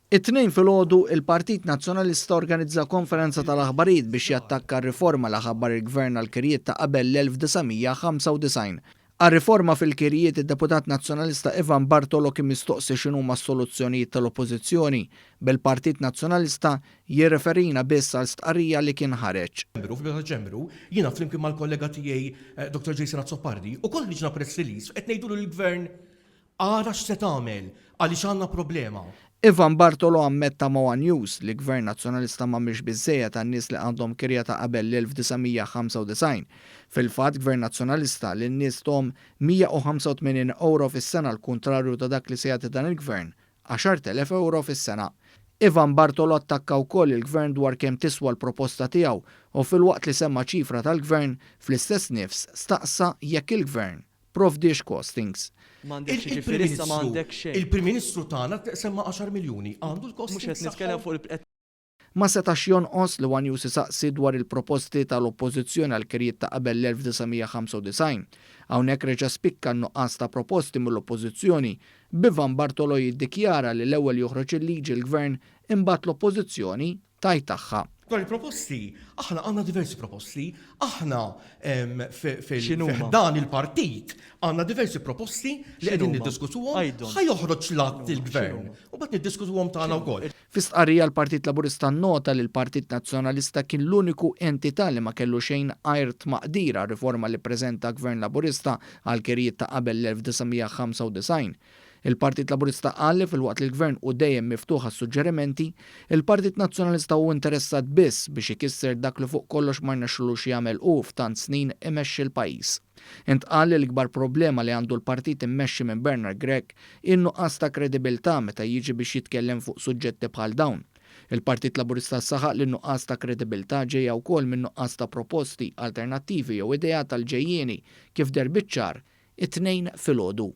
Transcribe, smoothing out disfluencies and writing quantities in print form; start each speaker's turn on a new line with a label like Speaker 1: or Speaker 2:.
Speaker 1: It-tnejn filgħodu il-Partit Nazzjonalista organizza konferenza tal-aħbarijiet biex jattakka r-riforma li ħabbar il-Gvern għall-kirjiet ta' qabel l-1995. Għar-riforma fil-kirjiet id-Deputat Nazzjonalista Ivan Bartolo kien mistoqsi x'inhuma s-soluzzjonijiet tal-Oppożizzjoni bil-Partit Nazzjonalista jirreferina biss għal stqarrija li kien ħareġ.
Speaker 2: F'Ġembru, jiena flimkien mal-kollega tiegħi Dr. Jason Azzopardi u koll ħriġna press release qed ngħidu l-Gvern ara x'se tagħmel għaliex għandna problema.
Speaker 1: Ivan Bartolo ammetta ma' News li Gvern Nazzjonalista m'għamilx biżżejjed tan-nies li għandhom kirja ta' qabel l-1995. Fil-fatt Gvern Nazzjonalista li n-nies tom €185 fis-sena l-kontrarju ta' dak li se jagħti dan il-Gvern, €10,000 fis-sena. Ivan Bartolo attakka wkoll il-Gvern dwar kemm tiswa l-proposta tiegħu u filwaqt li semma ċifra tal-Gvern fl-istess nifs staqsa jekk il-Gvern provdix costings.
Speaker 2: Il-Prim Ministru tagħna semma 10 miljuni għandu l-costings.
Speaker 3: Mhux qed nitkellem fuq il
Speaker 1: Ma setax jonqos li News isaqsi dwar il-proposti tal-Oppożizzjoni għal kirjiet ta' qabel l-1995. Hawnhekk reġa' spikka n-nuqqas ta' proposti mill-Oppożizzjoni b'Ivan Bartolo jiddikjara li l-ewwel joħroġ il-liġi l-Gvern imbagħad l-Oppożizzjoni tajt tagħha.
Speaker 2: Dwar il-proposti, aħna għandna diversi proposti, aħna f'dan il-partit għandna diversi proposti li qegħdin niddiskutuhom ħajoħroġ l-att il-Gvern u bad niddiskutuhom tagħna wkoll.
Speaker 1: Fi stqarrija l-Partit Laburista nnota li l-Partit Nazzjonalista kien l-uniku entità li ma kellu xejn għajrt maqdira riforma li ppreżenta Gvern Laburista għal kirjiet ta' qabel l-1995. Il-Partit Laburista qal li fil-waqt li l-Gvern u dejjem miftuħ għas-suġġerimenti, il-Partit Nazzjonalista hu interessat biss biex ikisser dak li fuq kollox ma rnexxilux jagħmel hu f'tant snin imexxi l-pajjiż. Intqal li l-ikbar problema li għandu l-partit immexxi minn Bernard Gregg in-nuqqas ta' kredibilità meta jiġi biex jitkellem fuq suġġetti bħal dawn. Il-Partit Laburista saħaq li n-nuqqas ta' kredibilità ġejja wkoll minn nuqqas ta' proposti alternattivi jew idejat tal-ġejjieni kif der biċ-ċar it-tnejn filgħodu.